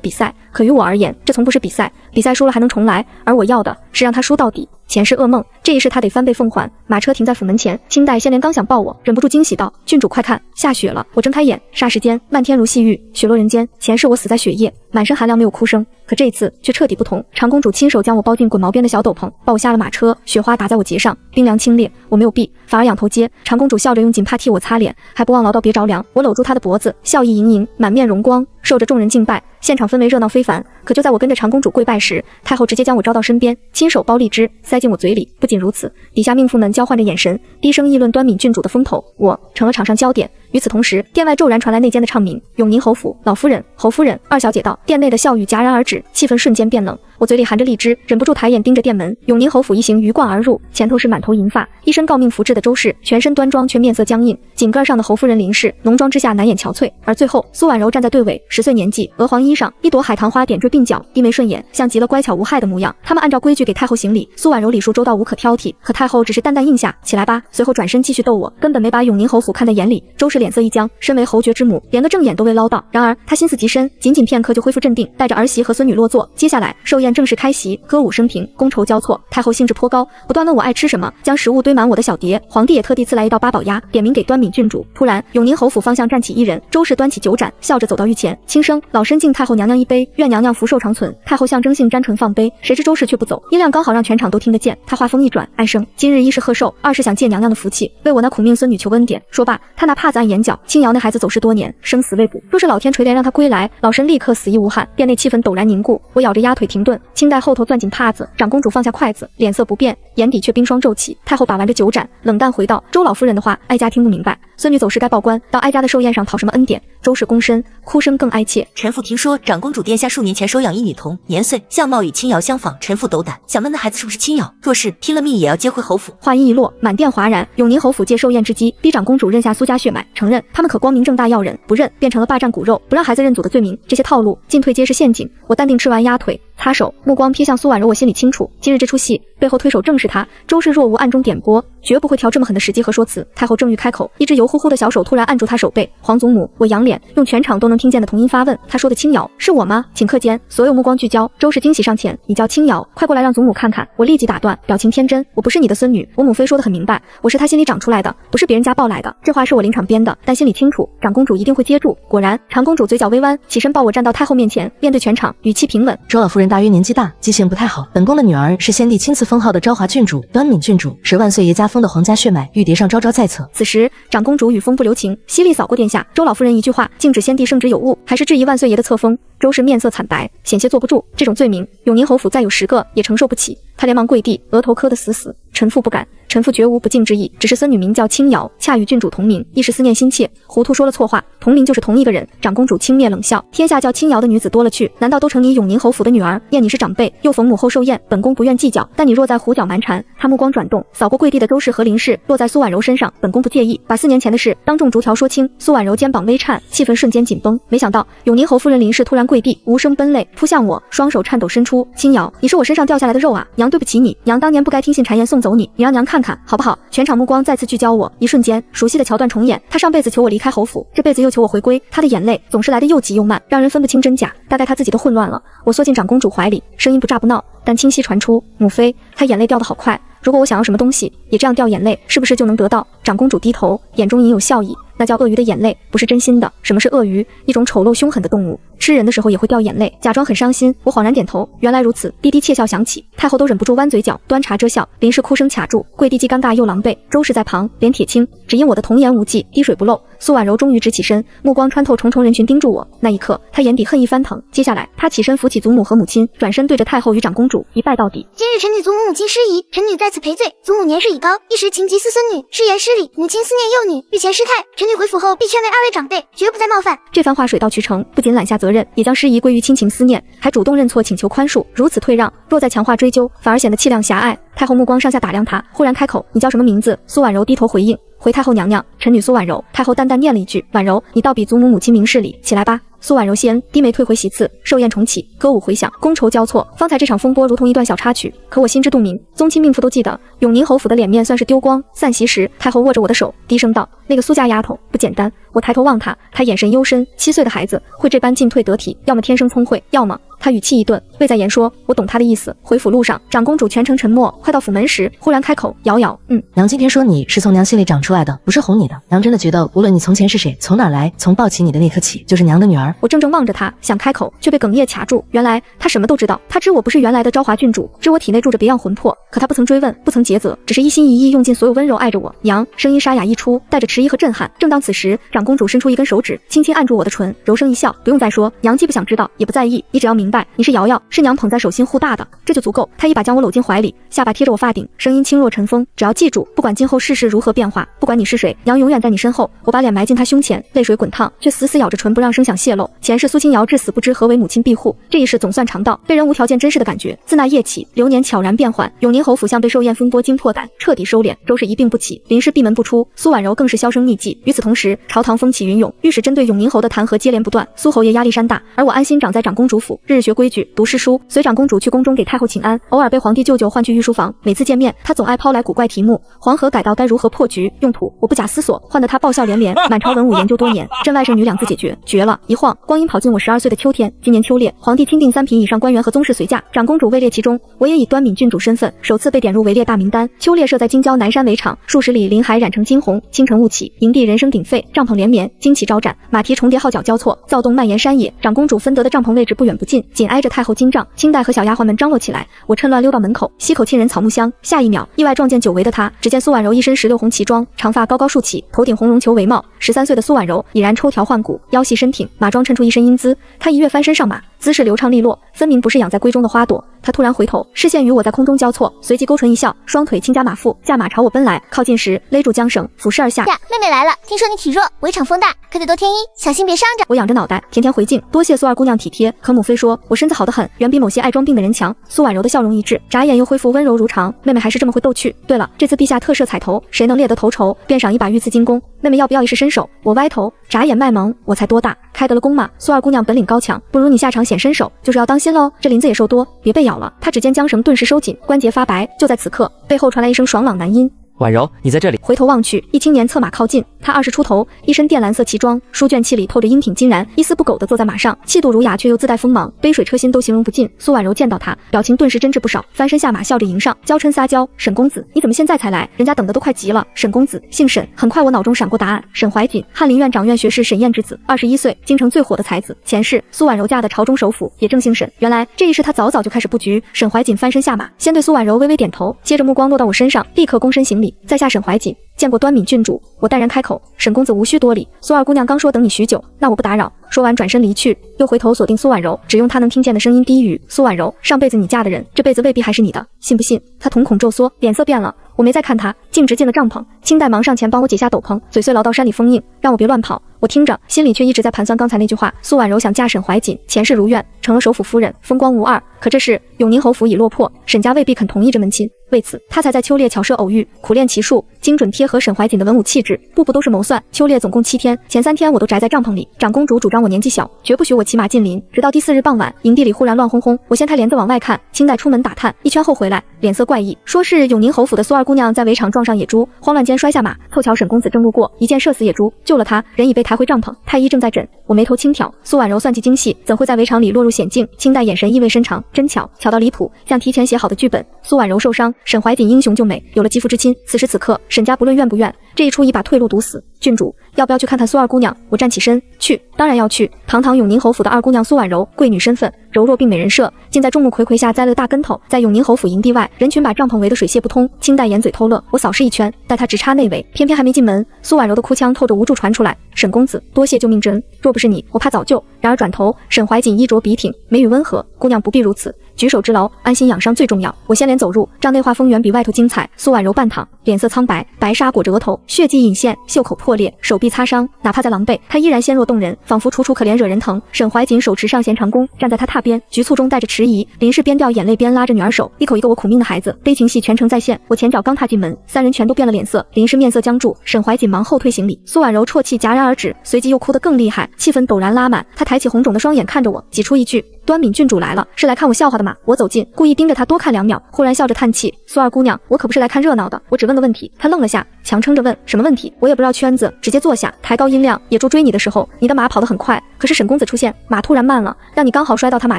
比赛，可于我而言，这从不是比赛。比赛输了还能重来，而我要的是让她输到底。前世噩梦，这一世她得翻倍奉还。马车停在府门前，清代仙莲刚想抱我，忍不住惊喜道：“郡主快看，下雪了！”我睁开眼，霎时间漫天如细雨，雪落人间。前世我死在雪夜，满身寒凉没有哭声，可这一次却彻底不同。长公主亲手将我包进滚毛边的小斗篷，抱我下了马车，雪花打在我睫上，冰凉清冽。我没有避，反而仰头接。长公主笑着用锦帕替我擦脸，还不忘唠叨别着凉。我搂住她的脖子，笑意盈盈，满面荣光，受着众人敬拜。现场氛围热闹非凡。可就在我跟着长公主跪拜时，太后直接将我招到身边，亲手剥荔枝塞进我嘴里。不仅如此，底下命妇们交换着眼神，低声议论端敏郡主的风头，我成了场上焦点。与此同时，殿外骤然传来内间的唱鸣：“永宁侯府，老夫人，侯夫人，二小姐到。”殿内的笑语戛然而止，气氛瞬间变冷。我嘴里含着荔枝，忍不住抬眼盯着殿门。永宁侯府一行鱼贯而入，前头是满头银发、一身诰命服制的周氏，全身端庄却面色僵硬。井盖上的侯夫人林氏，浓妆之下难掩憔悴。而最后，苏婉柔站在队尾，10岁年纪，鹅黄衣上一朵海棠花点缀鬓角，低眉顺眼，像极了乖巧无害的模样。他们按照规矩给太后行礼，苏婉柔礼数周到无可挑剔，可太后只是淡淡应下：“起来吧。”随后转身继续逗我，根本没把永宁侯府看在眼里。周氏脸色一僵，身为侯爵之母，连个正眼都未捞到。然而她心思极深，仅仅片刻就恢复镇定，带着儿媳和孙女落座。接下来寿宴正式开席，歌舞升平，觥筹交错。太后兴致颇高，不断问我爱吃什么，将食物堆满我的小碟。皇帝也特地赐来一道八宝鸭，点名给端敏郡主。突然，永宁侯府方向站起一人，周氏端起酒盏，笑着走到御前，轻声：“老身敬太后娘娘一杯，愿娘娘福寿长存。”太后象征性沾唇放杯，谁知周氏却不走，音量刚好让全场都听得见。她话锋一转，哀声：“今日一是贺寿，二是想借娘娘的福气，为我那苦命孙女求恩典。”说罢，她拿帕子按眼角，轻摇那孩子走失多年，生死未卜。若是老天垂怜让他归来，老身立刻死亦无憾。殿内气氛陡然凝固，我咬着鸭腿停顿，轻带后头攥紧帕子。长公主放下筷子，脸色不变，眼底却冰霜骤起。太后把玩着酒盏，冷淡回道：“周老夫人的话，哀家听不明白。孙女走时该报官，到哀家的寿宴上讨什么恩典？”周氏躬身，哭声更哀切：“臣妇听说长公主殿下数年前收养一女童，年岁相貌与青瑶相仿，臣妇斗胆，想问那孩子是不是青瑶？若是，拼了命也要接回侯府。”话音一落，满殿哗然。永宁侯府借寿宴之机，逼长公主认下苏家血脉，承认他们可光明正大要人，不认变成了霸占骨肉，不让孩子认祖的罪名。这些套路进退皆是陷阱。我淡定吃完鸭腿，擦手，目光瞥向苏婉柔，我心里清楚，今日这出戏背后推手正是他。周氏若无暗中点拨，绝不会挑这么狠的时机和说辞。太后正欲开口，一只油乎乎的小手突然按住他手背。皇祖母，我仰脸，用全场都能听见的童音发问。他说的青瑶是我吗？顷刻间，所有目光聚焦。周氏惊喜上前，你叫青瑶，快过来让祖母看看。我立即打断，表情天真，我不是你的孙女。我母妃说得很明白，我是她心里长出来的，不是别人家抱来的。这话是我临场编的，但心里清楚，长公主一定会接住。果然，长公主嘴角微弯，起身抱我站到太后面前，面对全场，语气平稳。周老夫人大约年纪大，记性不太好。本宫的女儿是先帝亲赐封号的昭华郡主端敏郡主，是万岁爷家封的皇家血脉，玉蝶上昭昭在侧。此时，长公主语风不留情，犀利扫过殿下。周老夫人一句话，竟指先帝圣旨有误，还是质疑万岁爷的册封？周氏面色惨白，险些坐不住，这种罪名，永宁侯府再有10个也承受不起。他连忙跪地，额头磕得死死。臣妇不敢，臣妇绝无不敬之意，只是孙女名叫青瑶，恰与郡主同名，一时思念心切，糊涂说了错话。同名就是同一个人。长公主轻蔑冷笑，天下叫青瑶的女子多了去，难道都成你永宁侯府的女儿？念你是长辈，又逢母后寿宴，本宫不愿计较，但你若再胡搅蛮缠。他目光转动，扫过跪地的周氏和林氏，落在苏婉柔身上，本宫不介意，把4年前的事当众逐条说清。苏婉柔肩膀微颤，气氛瞬间紧绷。没想到永宁侯夫人林氏突然跪地，无声奔泪，扑向我，双手颤抖伸出。青瑶，你是我身上掉下来的肉啊，娘对不起你，娘当年不该听信谗言送走你，你让娘看看好不好？全场目光再次聚焦我，一瞬间熟悉的桥段重演。他上辈子求我离开侯府，这辈子又求我回归，他的眼泪总是来得又急又慢，让人分不清真假，大概他自己都混乱了。我缩进长公主怀里，声音不炸不闹，但清晰传出，母妃，她眼泪掉得好快，如果我想要什么东西也这样掉眼泪，是不是就能得到？长公主低头，眼中隐有笑意，那叫鳄鱼的眼泪，不是真心的。什么是鳄鱼？一种丑陋凶狠的动物，吃人的时候也会掉眼泪，假装很伤心。我恍然点头，原来如此，低低窃笑响起。太后都忍不住弯嘴角，端茶遮笑。林氏哭声卡住，跪地既尴尬又狼狈。周氏在旁脸铁青，只因我的童言无忌，滴水不漏。苏婉柔终于直起身，目光穿透重重人群盯住我，那一刻她眼底恨意翻腾。接下来她起身扶起祖母和母亲，转身对着太后与长公主一拜到底。今日臣女祖母母亲失仪，臣女在此赔罪。祖母年事已高，一时情急思孙女，失言失礼，母亲思念幼女，御前失态。臣女回府后必劝慰2位长辈，绝不再冒犯。这番话水到渠成，不仅揽下责任，也将失仪归于亲情思念，还主动认错请求宽恕。如此退让，若再强化追究，反而显得气量狭隘。太后目光上下打量她，忽然开口：“你叫什么名字？”苏婉柔低头回应：“回太后娘娘，臣女苏婉柔。”太后淡淡念了一句：“婉柔，你倒比祖母母亲明事理，起来吧。”苏婉柔谢恩，低眉退回席次。寿宴重启，歌舞回响，觥筹交错。方才这场风波如同一段小插曲，可我心知肚明，宗亲命妇都记得。永宁侯府的脸面算是丢光。散席时，太后握着我的手，低声道：“那个苏家丫头不简单。”我抬头望她，她眼神幽深。7岁的孩子会这般进退得体，要么天生聪慧，要么……她语气一顿，未再言说。我懂她的意思。回府路上，长公主全程沉默。快到府门时，忽然开口：“瑶瑶，娘今天说你是从娘心里长出来的，不是哄你的。娘真的觉得，无论你从前是谁，从哪儿来，从抱起你的那刻起，就是娘的女儿。”我怔怔望着她，想开口，却被哽咽卡住。原来她什么都知道，她知我不是原来的昭华郡主，知我体内住着别样魂魄，可她不曾追问，不曾诘责，只是一心一意用尽所有温柔爱着我。娘，声音沙哑溢出，带着迟疑和震撼。正当此时，长公主伸出一根手指，轻轻按住我的唇，柔声一笑：“不用再说，娘既不想知道，也不在意，你只要明白，你是瑶瑶，是娘捧在手心护大的，这就足够。”她一把将我搂进怀里，下巴贴着我发顶，声音轻若晨风：“只要记住，不管今后世事如何变化，不管你是谁，娘永远在你身后。”我把脸埋进她胸前，泪水滚烫，却死死咬着唇，不让声响泄露。前世苏青瑶至死不知何为母亲庇护，这一世总算尝到被人无条件珍视的感觉。自那夜起，流年悄然变缓，永宁侯府像被寿宴风波惊破胆，彻底收敛。周氏一病不起，林氏闭门不出，苏婉柔更是销声匿迹。与此同时，朝堂风起云涌，御史针对永宁侯的弹劾接连不断，苏侯爷压力山大，而我安心长在长公主府，日日学规矩，读诗书，随长公主去宫中给太后请安，偶尔被皇帝舅舅唤去御书房。每次见面，他总爱抛来古怪题目，黄河改道该如何破局？用途我不假思索，换得他爆笑连连。满朝文武研究多年，朕外甥女2字解决，绝了！一晃，光阴跑进我12岁的秋天。今年秋猎，皇帝钦定3品以上官员和宗室随驾，长公主位列其中。我也以端敏郡主身份，首次被点入围猎大名单。秋猎设在京郊南山围场，数十里林海染成金红。清晨雾起，营地人声鼎沸，帐篷连绵，旌旗招展，马蹄重叠，号角交错，躁动蔓延山野。长公主分得的帐篷位置不远不近，紧挨着太后金帐。清代和小丫鬟们张罗起来，我趁乱溜到门口，吸口沁人草木香。下一秒，意外撞见久违的她。只见苏婉柔一身16红旗装，长发高高竖起，头顶红绒球帷帽。13岁的苏婉柔已然抽条换骨，腰细身挺，马装衬出一身英姿。她一跃翻身上马，姿势流畅利落，分明不是养在闺中的花朵。她突然回头，视线与我在空中交错，随即勾唇一笑，双腿轻加马腹，驾马朝我奔来。靠近时，勒住缰绳，俯视而下。呀，妹妹来了，听说你体弱，围场风大，可得多添衣，小心别伤着。我仰着脑袋，甜甜回敬，多谢苏二姑娘体贴。可母妃说我身子好得很，远比某些爱装病的人强。苏婉柔的笑容一滞，眨眼又恢复温柔如常。妹妹还是这么会逗趣。对了，这次陛下特赦彩头，谁能猎得头筹，便赏一把御赐金弓。妹妹要不要一试身手？我歪头，眨眼卖萌，我才多大？开得了弓吗？苏二姑娘本领高强，不如你下场显身手，就是要当心喽。这林子野兽多，别被咬了。她指尖缰绳顿时收紧，关节发白。就在此刻，背后传来一声爽朗男音。婉柔，你在这里。回头望去，一青年策马靠近，他20出头，一身靛蓝色旗装，书卷气里透着英挺金然，一丝不苟地坐在马上，气度儒雅却又自带锋芒，杯水车薪都形容不尽。苏婉柔见到他，表情顿时真挚不少，翻身下马，笑着迎上，娇嗔撒娇：“沈公子，你怎么现在才来？人家等得都快急了。”沈公子姓沈，很快我脑中闪过答案，沈怀瑾，翰林院长院学士沈燕之子，21岁，京城最火的才子，前世苏婉柔嫁的朝中首辅，也正姓沈。原来这一世他早早就开始布局。沈怀瑾翻身下马，先对苏婉柔微微点头，接着目光落到我身上，立刻躬身行礼，在下沈怀瑾。见过端敏郡主，我淡然开口：“沈公子无需多礼，苏二姑娘刚说等你许久，那我不打扰。”说完转身离去，又回头锁定苏婉柔，只用她能听见的声音低语：“苏婉柔，上辈子你嫁的人，这辈子未必还是你的，信不信？”她瞳孔骤缩，脸色变了。我没再看她，径直进了帐篷。清代忙上前帮我解下斗篷，嘴碎唠叨山里封印，让我别乱跑。我听着，心里却一直在盘算刚才那句话。苏婉柔想嫁沈怀瑾，前世如愿，成了首辅夫人，风光无二。可这事永宁侯府已落魄，沈家未必肯同意这门亲。为此，他才在秋猎巧设偶遇，苦练骑术，精准贴合沈怀瑾的文武气质，步步都是谋算。秋猎总共7天，前3天我都宅在帐篷里。长公主主张我年纪小，绝不许我骑马进林。直到第4日傍晚，营地里忽然乱哄哄，我掀开帘子往外看，清代出门打探，一圈后回来，脸色怪异，说是永宁侯府的苏二姑娘在围场撞上野猪，慌乱间摔下马，凑巧沈公子正路过，一箭射死野猪，救了他，人已被抬回帐篷，太医正在诊。我眉头轻挑，苏婉柔算计精细，怎会在围场里落入险境？清代眼神意味深长，真巧，巧到离谱，像提前写好的剧本。苏婉柔受伤，沈怀瑾英雄救美，有了肌肤之亲。此时此刻，沈家不论愿不愿，这一出已把退路堵死。郡主，要不要去看看苏二姑娘？我站起身，去，当然要去。堂堂永宁侯府的二姑娘苏婉柔，贵女身份，柔弱并美人设，竟在众目睽睽下栽了个大跟头。在永宁侯府营地外，人群把帐篷围得水泄不通。清代掩嘴偷乐，我扫视一圈，待他直插内围，偏偏还没进门，苏婉柔的哭腔透着无助传出来：“沈公子，多谢救命之恩，若不是你，我怕早就……”然而转头，沈怀瑾衣着笔挺，眉宇温和：“姑娘不必如此，举手之劳，安心养伤最重要。”我先连走入帐内，画风远比外头精彩。苏婉柔半躺，脸色苍白，白纱裹着额头，血迹隐现，袖口破裂，手臂擦伤，哪怕再狼狈，她依然纤弱动人，仿佛楚楚可怜惹人疼。沈怀瑾手持上弦长弓，站在她榻边，局促中带着迟疑。林氏边掉眼泪边拉着女儿手，一口一个我苦命的孩子，悲情戏全程再现。我前脚刚踏进门，3人全都变了脸色。林氏面色僵住，沈怀瑾忙后退行礼。苏婉柔啜泣戛然而止，随即又哭得更厉害，气氛陡然拉满。她抬起红肿的双眼看着我，挤出一句：“端敏郡主来了，是来看我笑话的吗？”我走近，故意盯着她多看2秒，忽然笑着叹气：“苏二姑娘，我可不是来看热闹的。”我只问个问题。她愣了下，强撑着问：“什么问题？”我也不绕圈子，直接坐下，抬高音量：“野猪追你的时候，你的马跑得很快，可是沈公子出现，马突然慢了，让你刚好摔到他马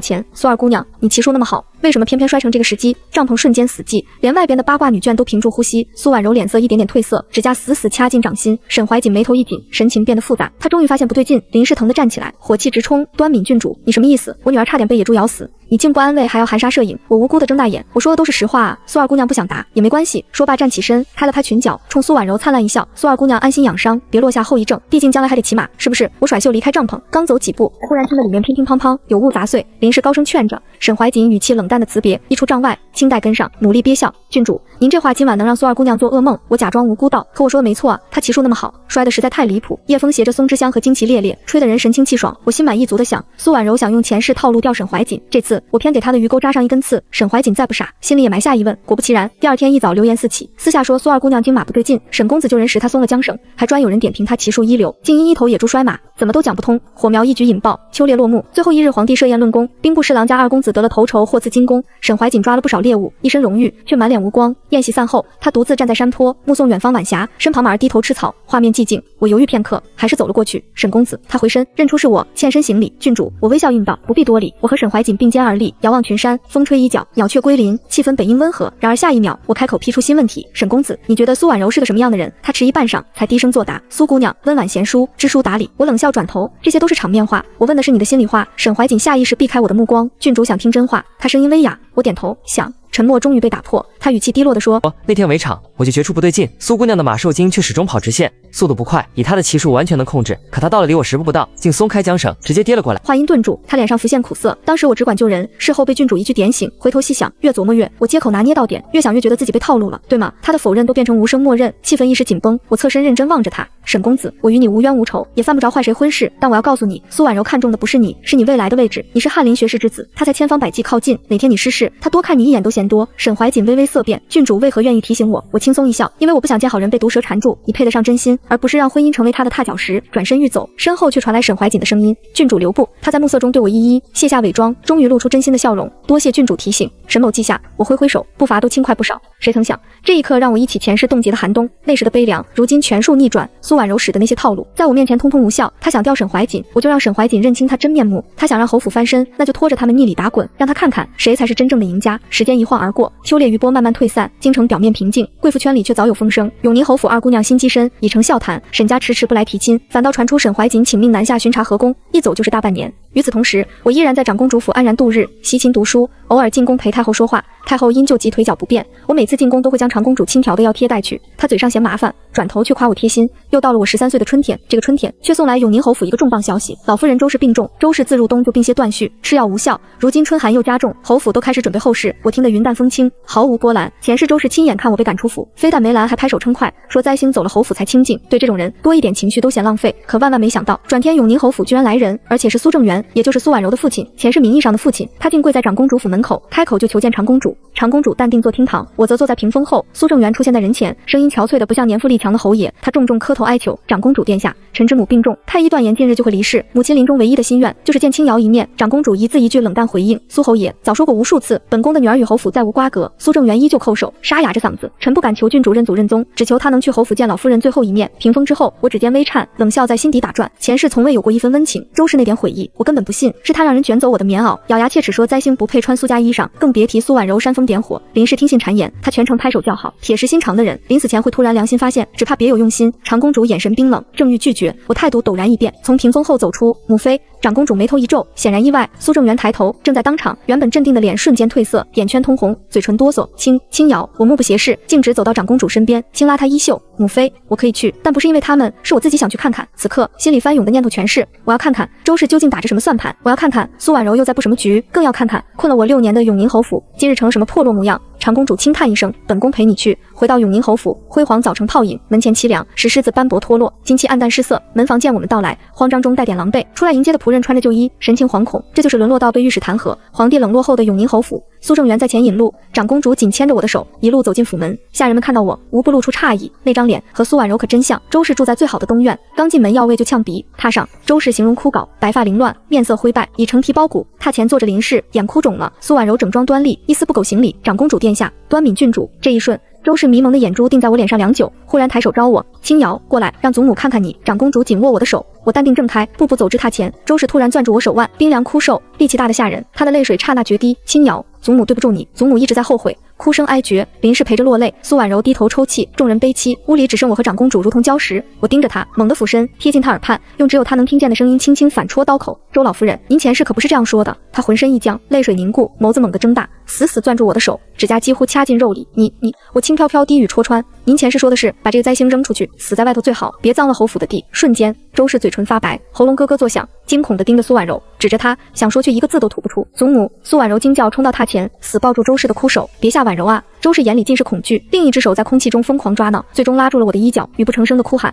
前。苏二姑娘，你骑术那么好，为什么偏偏摔成这个时机？”帐篷瞬间死寂，连外边的八卦女眷都屏住呼吸。苏婉柔脸色一点点褪色，指甲死死掐进掌心。沈怀瑾眉头一紧，神情变得复杂。他终于发现不对劲，林氏疼得站起来，火气直冲：“端敏郡主，你什么意思？我女儿差点被野猪咬死，你竟不安慰，还要含沙射影。”我无辜的睁大眼，我说的都是实话啊。苏二姑娘不想答也没关系。说罢站起身，拍了拍裙角，冲苏婉柔灿烂一笑：“苏二姑娘安心养伤，别落下后遗症，毕竟将来还得骑马，是不是？”我甩袖离开帐篷，刚走几步，忽然听得里面乒乒乓乓，有物砸碎。林氏高声劝着，沈怀瑾语气冷淡的辞别。一出帐外，清代跟上，努力憋笑：“郡主，您这话今晚能让苏二姑娘做噩梦。”我假装无辜道：“可我说的没错啊，她骑术那么好，摔得实在太离谱。”夜风携着松枝香和荆棘烈烈，吹得人神清气爽。我心满意足的想，苏婉柔想用前世套路钓沈怀瑾，这次我偏给她的鱼钩扎上一根刺。沈怀瑾再不傻，心里也埋下疑问。果不其然，第2天一早流言四起，私下说苏二姑娘经马不对劲，沈公子救人时她松了缰绳，还专有人点评她骑术一流，竟因一头野猪摔马，怎么都讲不通。火苗一举引爆，秋猎落幕。最后1日，皇帝设宴论功，兵部侍郎家2公子得了头筹，获赐金弓。沈怀瑾抓了不少猎物，一身荣誉，却满脸无光。宴席散后，他独自站在山坡，目送远方晚霞，身旁马儿低头吃草，画面寂静。我犹豫片刻，还是走了过去。沈公子，他回身认出是我，欠身行礼：“郡主。”我微笑应道：“不必多礼。”我和沈怀瑾并肩而立，遥望群山，风吹衣角，鸟雀归林，气氛本应温和。然而下一秒，我开口劈出新问题：“沈公子，你觉得苏婉柔是个什么样的人？”他迟疑半晌，才低声作答：“苏姑娘，温婉贤淑，知书达理。”我冷笑转头，这些都是场面话，我问的是你的心里话。沈怀瑾下意识避开我的目光：“郡主想听真话。”他声音微哑，我点头想。沉默终于被打破，他语气低落地说：“那天围场，我就觉出不对劲，苏姑娘的马受惊却始终跑直线，速度不快，以她的骑术完全能控制。可她到了离我10步不到，竟松开缰绳，直接跌了过来。”话音顿住，他脸上浮现苦涩。当时我只管救人，事后被郡主一句点醒，回头细想，越琢磨越，我接口拿捏到点，越想越觉得自己被套路了，对吗？他的否认都变成无声默认，气氛一时紧绷。我侧身认真望着他，沈公子，我与你无冤无仇，也犯不着坏谁婚事，但我要告诉你，苏婉柔看中的不是你，是你未来的位置。你是翰林学士之子，他才千方百计靠近，哪天你失势，他多看你一眼都嫌多。沈怀瑾微微色变，郡主为何愿意提醒我？我轻松一笑，因为我不想见好人被毒蛇缠住，你配得上真心，而不是让婚姻成为他的踏脚石。转身欲走，身后却传来沈怀瑾的声音：郡主留步。他在暮色中对我一一卸下伪装，终于露出真心的笑容。多谢郡主提醒。沈某记下。我挥挥手，步伐都轻快不少。谁曾想，这一刻让我忆起前世冻结的寒冬，那时的悲凉，如今全数逆转。苏婉柔使的那些套路，在我面前通通无效。他想吊沈怀瑾，我就让沈怀瑾认清他真面目；他想让侯府翻身，那就拖着他们逆里打滚，让他看看谁才是真正的赢家。时间一晃而过，秋烈余波慢慢退散，京城表面平静，贵妇圈里却早有风声。永宁侯府二姑娘新跻身，已成笑谈。沈家迟迟不来提亲，反倒传出沈怀瑾请命南下巡查河宫，一走就是大半年。与此同时，我依然在长公主府安然度日，习琴读书，偶尔进宫陪太后说话。太后因旧疾腿脚不便，我每次进宫都会将长公主轻调的药贴带去。她嘴上嫌麻烦，转头却夸我贴心。又到了我13岁的春天，这个春天却送来永宁侯府一个重磅消息：老夫人周氏病重，周氏自入冬就病歇断续，吃药无效，如今春寒又加重，侯府都开始准备后事。我听得云淡风轻，毫无波澜。前世周氏亲眼看我被赶出府，非但梅兰还拍手称快，说灾星走了侯府才清静。对这种人多一点情绪都嫌浪费，可万万没想到，转天永宁侯府居然来人，而且是苏正元，也就是苏婉柔的父亲，前世名义上的父亲。他竟跪在长公主府门口，开口就求见长公主。长公主淡定坐厅堂，我则坐在屏风后。苏正元出现在人前，声音憔悴的不像年富力强的侯爷，他重重磕头哀求：长公主殿下，臣之母病重，太医断言近日就会离世，母亲临终唯一的心愿就是见青瑶一面。长公主一字一句冷淡回应：苏侯爷早说过无数次，本宫的女儿与侯府再无瓜葛。苏正元依旧叩首，沙哑着嗓子：臣不敢求郡主认祖认宗，只求他能去侯府见老夫人最后一面。屏风之后，我指尖微颤，冷笑在心底打转。前世从未有过一分温情，周氏那点悔意，我根本不信，是他让人卷走我的棉袄，咬牙切齿说灾星不配穿苏家衣裳，更别提苏婉柔煽风点火。林氏听信谗言，他全程拍手叫好。铁石心肠的人，临死前会突然良心发现，只怕别有用心。长公主眼神冰冷，正欲拒绝，我态度陡然一变，从屏风后走出。母妃。长公主眉头一皱，显然意外。苏正元抬头，正在当场，原本镇定的脸瞬间褪色，眼圈通红，嘴唇哆嗦。轻瑶，我目不斜视，径直走到长公主身边，轻拉她衣袖。母妃，我可以去，但不是因为他们，是我自己想去看看。此刻心里翻涌的念头全是，我要看看周氏究竟打着什么算盘，我要看看苏婉柔又在布什么局，更要看看困了我6年的永宁侯府今日成了什么破落模样。长公主轻叹一声，本宫陪你去。回到永宁侯府，辉煌早成泡影，门前凄凉，石狮子斑驳脱落，金漆暗淡失色。门房见我们到来，慌张中带点狼狈，出来迎接的仆人穿着旧衣，神情惶恐。这就是沦落到被御史弹劾，皇帝冷落后的永宁侯府。苏正元在前引路，长公主紧牵着我的手，一路走进府门。下人们看到我，无不露出诧异，那张脸和苏婉柔可真像。周氏住在最好的东院，刚进门药味就呛鼻。榻上，周氏形容枯槁，白发凌乱，面色灰败，已成皮包骨。榻前坐着林氏，眼哭肿了。苏婉柔整装端立，一丝不苟行礼：长公主殿下，端敏郡主。这一瞬，周氏迷蒙的眼珠定在我脸上良久，忽然抬手招我：轻瑶，过来，让祖母看看你。长公主紧握我的手，我淡定挣开，步步走至榻前。周氏突然攥住我手腕，冰凉枯瘦，力气大得吓人。她的泪水刹那决堤。轻瑶，祖母对不住你，祖母一直在后悔。哭声哀绝，林氏陪着落泪，苏婉柔低头抽泣，众人悲戚。屋里只剩我和长公主如同礁石。我盯着她，猛地俯身贴近她耳畔，用只有她能听见的声音轻轻反戳刀口：周老夫人，您前世可不是这样说的。她浑身一僵，泪水凝固，眸子猛地睁大，死死攥住我的手，指甲几乎掐进肉里。你，我轻飘飘低语戳穿：您前世说的是把这个灾星扔出去，死在外头最好，别脏了侯府的地。瞬间，周氏嘴唇发白，喉咙咯咯作响，惊恐地盯着苏婉柔，指着她想说却一个字都吐不出。祖母！苏婉柔惊叫，冲到榻前，死抱住周氏的枯手：别吓婉柔啊！周氏眼里尽是恐惧，另一只手在空气中疯狂抓挠，最终拉住了我的衣角，语不成声地哭喊：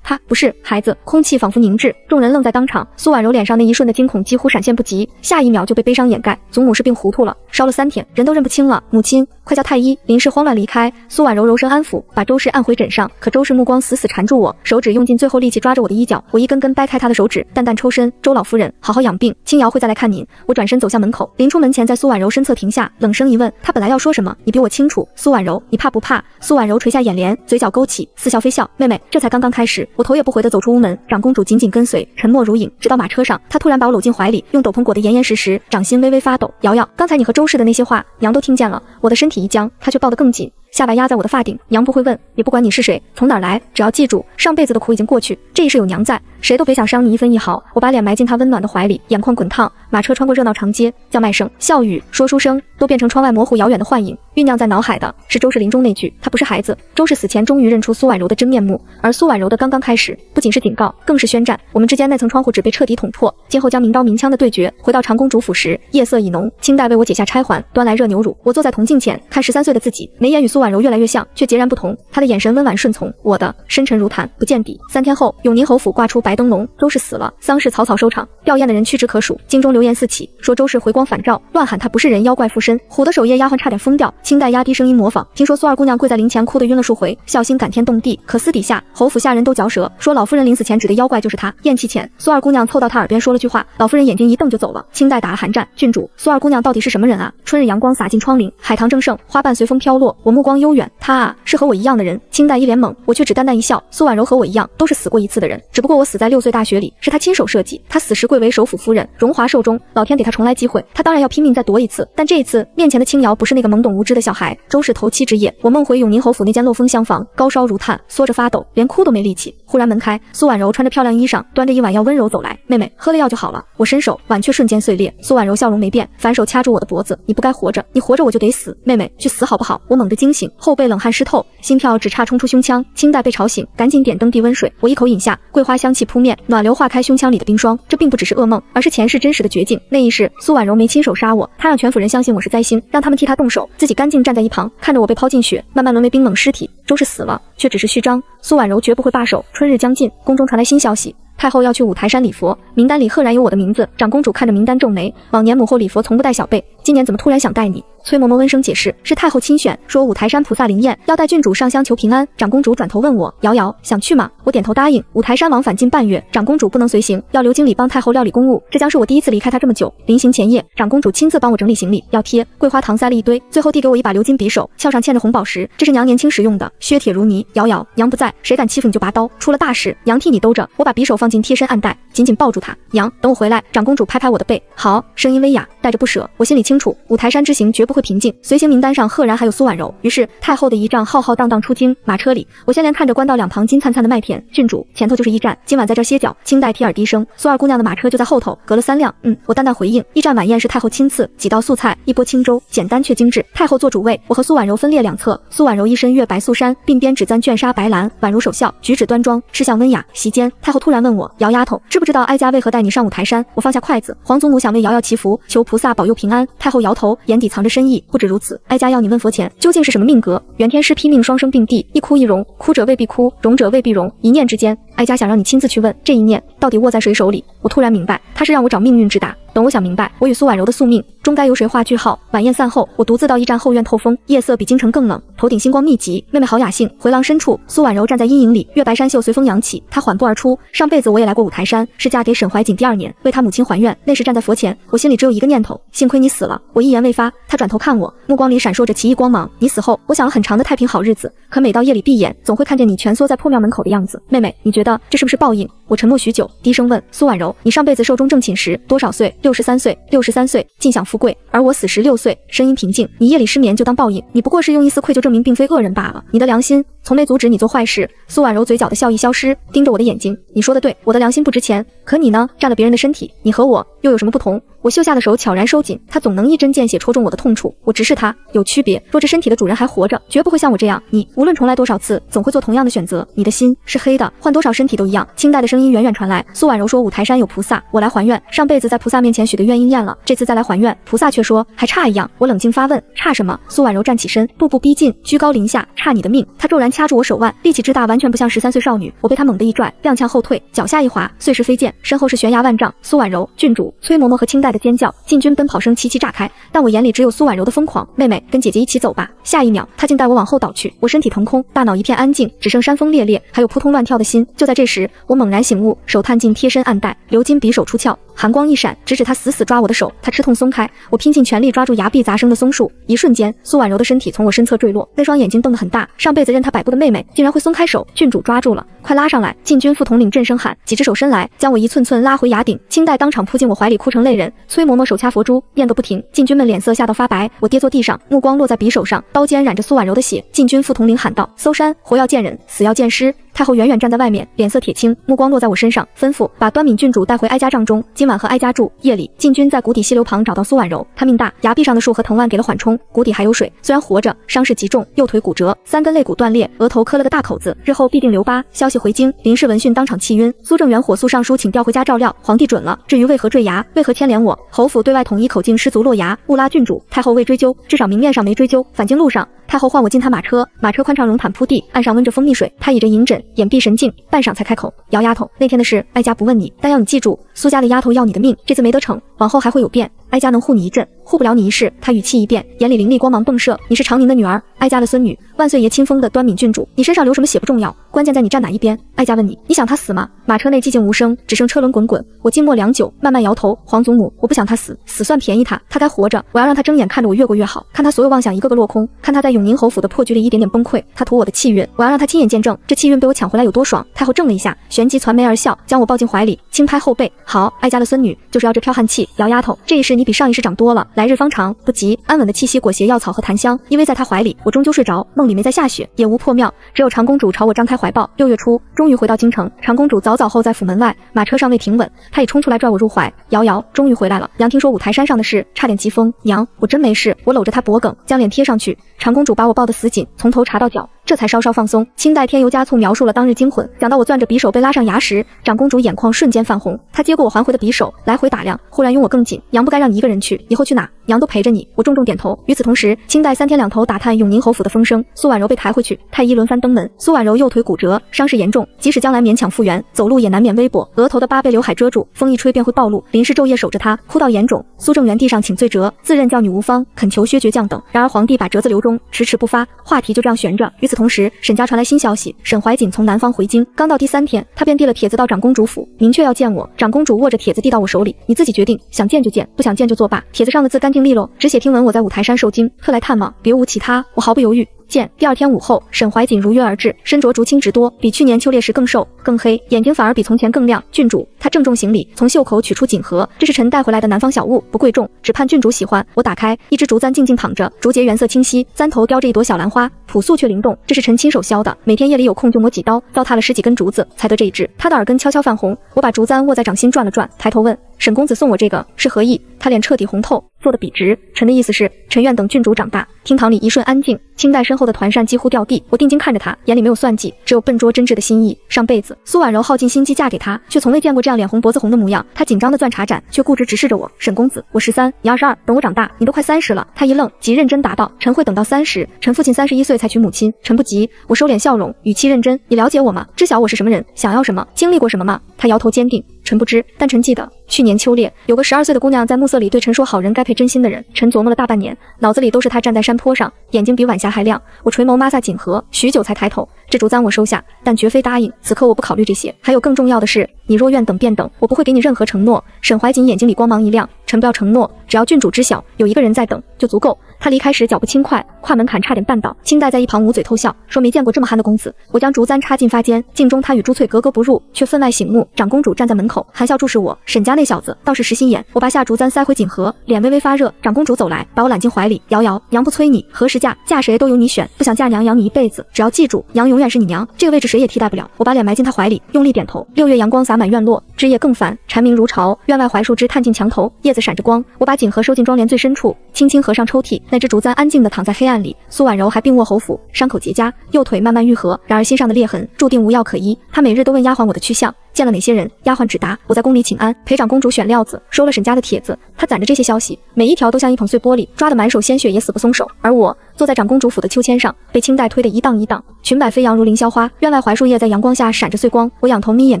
他不是孩子。空气仿佛凝滞，众人愣在当场。苏婉柔脸上那一瞬的惊恐几乎闪现不及，下一秒就被悲伤掩盖。祖母是病糊涂了，烧了3天，人都认不清了。母亲，快叫太医！林氏慌乱离开，苏婉柔柔声安抚，把周氏按回枕上。可周氏目光死死缠住我，手指用尽最后力气抓着我的衣角，我一根根掰开她的手指，淡淡抽身：周老夫人，好好养病，青瑶会再来看您。我转身走向门口，临出门前在苏婉柔身侧停下，冷声一问：她本来要说什么，你比我清楚。苏婉柔，你怕不怕？苏婉柔垂下眼帘，嘴角勾起，似笑非笑：妹妹，这才刚刚开始。我头也不回地走出屋门，长公主紧紧跟随，沉默如影，直到马车上，她突然把我搂进怀里，用斗篷裹得严严实实，掌心微微发抖。瑶瑶，刚才你和周氏的那些话，娘都听见了。我的身体一僵，她却抱得更紧，下巴压在我的发顶。娘不会问，也不管你是谁，从哪儿来，只要记住，上辈子的苦已经过去，这一世有娘在，谁都别想伤你1分1毫。我把脸埋进她温暖的怀里，眼眶滚烫。马车穿过热闹长街，叫卖声、笑语、说书声都变成窗外模糊遥远的幻影。酝酿在脑海的是周氏临终那句：她不是孩子。周氏死前终于认出苏婉柔的真面目，而苏婉柔的刚刚开始，不仅是警告，更是宣战。我们之间那层窗户纸被彻底捅破，今后将明刀明枪的对决。回到长公主府时，夜色已浓，清代为我解下钗环，端来热牛乳。我坐在铜镜前，看13岁的自己，眉眼与苏苏婉柔越来越像，却截然不同。她的眼神温婉顺从，我的深沉如潭，不见底。3天后，永宁侯府挂出白灯笼，周氏死了，丧事草草收场，吊唁的人屈指可数。京中流言四起，说周氏回光返照，乱喊她不是人，妖怪附身。唬得守夜丫鬟差点疯掉。清代压低声音模仿，听说苏二姑娘跪在灵前哭得晕了数回，孝心感天动地。可私底下，侯府下人都嚼舌，说老夫人临死前指的妖怪就是她。咽气前，苏二姑娘凑到她耳边说了句话，老夫人眼睛一瞪就走了。清代打了寒战，郡主，苏二姑娘到底是什么人啊？春日阳光洒进窗棂，海棠正盛，花瓣随风飘落，我目光悠远，她啊，是和我一样的人。清代一脸懵，我却只淡淡一笑。苏婉柔和我一样，都是死过一次的人，只不过我死在6岁大学里，是她亲手设计。她死时贵为首府夫人，荣华寿终，老天给她重来机会，她当然要拼命再夺一次。但这一次，面前的青瑶不是那个懵懂无知的小孩。周氏头七之夜，我梦回永宁侯府那间漏风厢房，高烧如炭，缩着发抖，连哭都没力气。忽然门开，苏婉柔穿着漂亮衣裳，端着一碗药温柔走来。妹妹，喝了药就好了。我伸手，碗却瞬间碎裂。苏婉柔笑容没变，反手掐住我的脖子，你不该活着，你活着我就得死。妹妹，去死好不好？我猛地惊醒，后背冷汗湿透，心跳只差冲出胸腔。清代被吵醒，赶紧点灯递温水，我一口饮下，桂花香气扑面，暖流化开胸腔里的冰霜。这并不只是噩梦，而是前世真实的绝境。那一世，苏婉柔没亲手杀我，她让全府人相信我是灾星，让他们替她动手，自己干净站在一旁，看着我被抛进血，慢慢沦为冰冷尸体。周氏死了，却只是虚张，苏婉柔绝不会罢手。春日将近，宫中传来新消息。太后要去五台山礼佛，名单里赫然有我的名字。长公主看着名单皱眉，往年母后礼佛从不带小辈，今年怎么突然想带你？崔嬷嬷温声解释，是太后亲选，说五台山菩萨灵验，要带郡主上香求平安。长公主转头问我，瑶瑶想去吗？我点头答应。五台山往返近半月，长公主不能随行，要留经理帮太后料理公务，这将是我第一次离开她这么久。临行前夜，长公主亲自帮我整理行李，要贴桂花糖塞了一堆，最后递给我一把鎏金匕首，鞘上嵌着红宝石，这是娘年轻时用的，削铁如泥。瑶瑶，娘不在，谁敢欺负你就拔刀，出了大事，娘替你兜着。我把匕首放进贴身暗袋，紧紧抱住她。娘，等我回来。长公主拍拍我的背，好，声音微哑，带着不舍。我心里清楚，五台山之行绝不会平静。随行名单上赫然还有苏婉柔，于是太后的仪仗浩浩荡荡出京。马车里，我先连看着官道两旁金灿灿的麦田。郡主，前头就是驿站，今晚在这儿歇脚。清代提耳低声，苏二姑娘的马车就在后头，隔了3辆。我淡淡回应。驿站晚宴是太后亲赐，几道素菜，一钵清粥，简单却精致。太后做主位，我和苏婉柔分列两侧。苏婉柔一身月白素衫，鬓边只簪绢纱白兰，宛如守孝，举止端庄，吃相温雅。席间，太后突然问我，姚丫头，知不知道哀家为何带你上五台山？我放下筷子，皇祖母想为瑶瑶祈福，求菩萨保佑平安。太后摇头，眼底藏着深意。不止如此，哀家要你问佛前，究竟是什么命格？袁天师批命双生并蒂，一哭一荣，哭者未必哭，荣者未必荣，一念之间，哀家想让你亲自去问，这一念到底握在谁手里？我突然明白，他是让我找命运之答。等我想明白，我与苏婉柔的宿命终该由谁画句号。晚宴散后，我独自到驿站后院透风，夜色比京城更冷，头顶星光密集。妹妹好雅兴。回廊深处，苏婉柔站在阴影里，月白衫袖随风扬起，她缓步而出。上辈子我也来过五台山，是嫁给沈怀瑾第2年，为她母亲还愿。那时站在佛前，我心里只有一个念头，幸亏你死了。我一言未发，她转头看我，目光里闪烁着奇异光芒。你死后，我想了很长的太平好日子，可每到夜里闭眼，总会看见你蜷缩在破庙门口的样子。妹妹，你觉得这是不是报应？我沉默许久，低声问苏婉柔，你上辈子寿终正寝时多少岁？63岁。63岁，尽享富贵，而我死时6岁。声音平静，你夜里失眠就当报应，你不过是用一丝愧疚证明并非恶人罢了。你的良心从没阻止你做坏事。苏婉柔嘴角的笑意消失，盯着我的眼睛，你说的对，我的良心不值钱，可你呢？占了别人的身体，你和我又有什么不同？我袖下的手悄然收紧，他总能一针见血戳中我的痛处。我直视他，有区别。若这身体的主人还活着，绝不会像我这样。你无论重来多少次，总会做同样的选择。你的心是黑的，换多少身体都一样。清代的声音远远传来，苏婉柔说五台山有菩萨，我来还愿。上辈子在菩萨面前许的愿应验了，这次再来还愿，菩萨却说还差一样。我冷静发问，差什么？苏婉柔站起身，步步逼近，居高临下，差你的命。她骤然掐住我手腕，力气之大，完全不像13岁少女。我被她猛地一拽，踉跄后退，脚下一滑，碎石飞溅，身后是悬崖万丈。苏婉柔、郡主、崔嬷嬷和清代的尖叫，禁军奔跑声齐齐炸开，但我眼里只有苏婉柔的疯狂。妹妹，跟姐姐一起走吧。下一秒，她竟带我往后倒去，我身体腾空，大脑一片安静，只剩山峰猎猎，还有扑通乱跳的心。就在这时，我猛然醒悟，手探进贴身暗袋，鎏金匕首出鞘，寒光一闪，直指她死死抓我的手。她吃痛松开，我拼尽全力抓住崖壁杂生的松树。一瞬间，苏婉柔的身体从我身侧坠落，那双眼睛瞪得很大。上辈子任她摆布的妹妹，竟然会松开手。郡主抓住了，快拉上来！禁军副统领震声喊，几只手伸来，将我一寸寸拉回崖顶。清代当场扑进我怀里，哭成泪人。崔嬷嬷手掐佛珠，念个不停。禁军们脸色吓到发白，我跌坐地上，目光落在匕首上，刀尖染着苏婉柔的血。禁军副统领喊道：搜山，活要见人，死要见尸。太后远远站在外面，脸色铁青，目光落在我身上，吩咐把端敏郡主带回哀家帐中，今晚和哀家住。夜里，禁军在谷底溪流旁找到苏婉柔，她命大，崖壁上的树和藤蔓给了缓冲，谷底还有水，虽然活着，伤势极重，右腿骨折，3根肋骨断裂，额头磕了个大口子，日后必定留疤。消息回京，林氏闻讯当场气晕。苏正元火速上书请调回家照料，皇帝准了。至于为何坠崖，为何牵连我，侯府对外统一口径失足落崖，误拉郡主。太后未追究，至少明面上没追究。返京路上，太后唤我进他马车，马车宽敞绒毯铺地，岸上温着蜂蜜水。他倚着银枕，眼闭神静，半晌才开口：“姚丫头，那天的事，哀家不问你，但要你记住，苏家的丫头要你的命，这次没得逞，往后还会有变。哀家能护你一阵，护不了你一世。”他语气一变，眼里凌厉光芒迸射：“你是长宁的女儿，哀家的孙女，万岁爷亲封的端敏郡主，你身上流什么血不重要，关键在你站哪一边。哀家问你，你想他死吗？”马车内寂静无声，只剩车轮滚滚。我静默良久，慢慢摇头：“皇祖母，我不想他死，死算便宜他，他该活着。我要让他睁眼看着我越过越好，看他所有妄想一个个落空，看他在永宁侯府的破局里一点点崩溃。他图我的气运，我要让他亲眼见证这气运被我抢回来有多爽。”太后怔了一下，旋即攒眉而笑，将我抱进怀里，轻拍后背：“好，哀家的孙女就是要这剽悍气。姚丫头，这一世你比上一世长多了，来日方长。”不急，安稳的气息裹挟药草和檀香，依偎在他怀里，我终究睡着，梦里没再下雪，也无破庙，只有长公主朝我张开怀抱。6月初，终于回到京城，长公主早早候在府门外，马车尚未停稳，她已冲出来拽我入怀。瑶瑶，终于回来了。娘听说五台山上的事，差点急疯。娘，我真没事。我搂着她脖颈，将脸贴上去，长公主把我抱得死紧，从头查到脚，这才稍稍放松。清代添油加醋描述了当日惊魂，讲到我攥着匕首被拉上崖时，长公主眼眶瞬间泛红。她接过我还回的匕首，来回打量，忽然拥我更紧。娘不该让你一个人去，以后去哪，娘都陪着你。我重重点头。与此同时，清代3天2头打探永宁侯府的风声，苏婉柔被抬回去，太医轮番登门。苏婉柔右腿骨折，伤势严重，即使将来勉强复原，走路也难免微跛，额头的疤被刘海遮住，风一吹便会暴露。林氏昼夜守着她，哭到眼肿。苏正元递上请罪折，自任教女无方，恳求削爵降等。然而皇帝把折子留中，迟迟不发，话题就这样悬着。与此同时，沈家传来新消息，沈怀瑾从南方回京，刚到第3天，他便递了帖子到长公主府，明确要见我。长公主握着帖子递到我手里，你自己决定，想见就见，不想见就作罢。帖子上的字干净利落，只写听闻我在五台山受惊，特来探望，别无其他。我毫不犹豫。见。第2天午后，沈怀瑾如约而至，身着竹青直多，比去年秋猎时更瘦更黑，眼睛反而比从前更亮。郡主，他郑重行礼，从袖口取出锦盒，这是臣带回来的南方小物，不贵重，只盼郡主喜欢。我打开，一只竹簪静静躺着，竹节原色清晰，簪头雕着一朵小兰花，朴素却灵动，这是臣亲手削的，每天夜里有空就磨几刀，糟蹋了10几根竹子，才得这一支。他的耳根悄悄泛红，我把竹簪握在掌心转了转，抬头问沈公子送我这个是何意？他脸彻底红透，做得笔直。臣的意思是，臣愿等郡主长大。厅堂里一瞬安静，清代身后的团扇几乎掉地。我定睛看着他，眼里没有算计，只有笨拙真挚的心意。上辈子，苏婉柔耗尽心机嫁给他，却从未见过这样脸红脖子红的模样。他紧张的攥茶盏，却固执直视着我。沈公子，我13，你22，等我长大，你都快30了。他一愣，极认真答道：臣会等到30。臣父亲31岁才娶母亲，臣不急。我收敛笑容，语气认真。你了解我吗？知晓我是什么人，想要什么，经历过什么吗？他摇头坚定。臣不知，但臣记得去年秋猎，有个12岁的姑娘在暮色里对臣说，好人该配真心的人。臣琢磨了大半年，脑子里都是她站在山坡上，眼睛比晚霞还亮。我垂眸抹下锦盒，许久才抬头。这竹簪我收下，但绝非答应。此刻我不考虑这些，还有更重要的是，你若愿等便等，我不会给你任何承诺。沈怀瑾眼睛里光芒一亮，臣不要承诺，只要郡主知晓，有一个人在等就足够。他离开时脚步轻快，跨门槛差点绊倒。清代在一旁捂嘴偷笑，说没见过这么憨的公子。我将竹簪插进发间，镜中他与朱翠格格不入，却分外醒目。长公主站在门口，含笑注视我。沈家那小子倒是实心眼。我把下竹簪塞回锦盒，脸微微发热。长公主走来，把我揽进怀里。瑶瑶，娘不催你，何时嫁？嫁谁都由你选，不想嫁娘养你一辈子，只要记住，娘永远是你娘，这个位置谁也替代不了。我把脸埋进他怀里，用力点头。6月阳光洒满院落，枝叶更繁，蝉鸣如潮。院外槐树枝探进墙头，叶子闪着光。我把锦盒收进窗帘最深处，轻轻合上抽屉。那只竹簪安静地躺在黑暗里。苏婉柔还病卧侯府，伤口结痂，右腿慢慢愈合。然而心上的裂痕注定无药可医。她每日都问丫鬟我的去向，见了哪些人，丫鬟只答我在宫里请安，陪长公主选料子，收了沈家的帖子。她攒着这些消息，每一条都像一捧碎玻璃，抓得满手鲜血也死不松手。而我坐在长公主府的秋千上，被清代推得一荡一荡，裙摆飞扬如凌霄花。院外槐树叶在阳光下闪着碎光。我仰头眯眼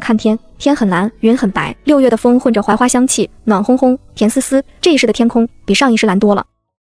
看天，天很蓝，云很白，6月的风混着槐花香气，暖烘烘，甜丝丝。这一世的天空比上一世蓝多了。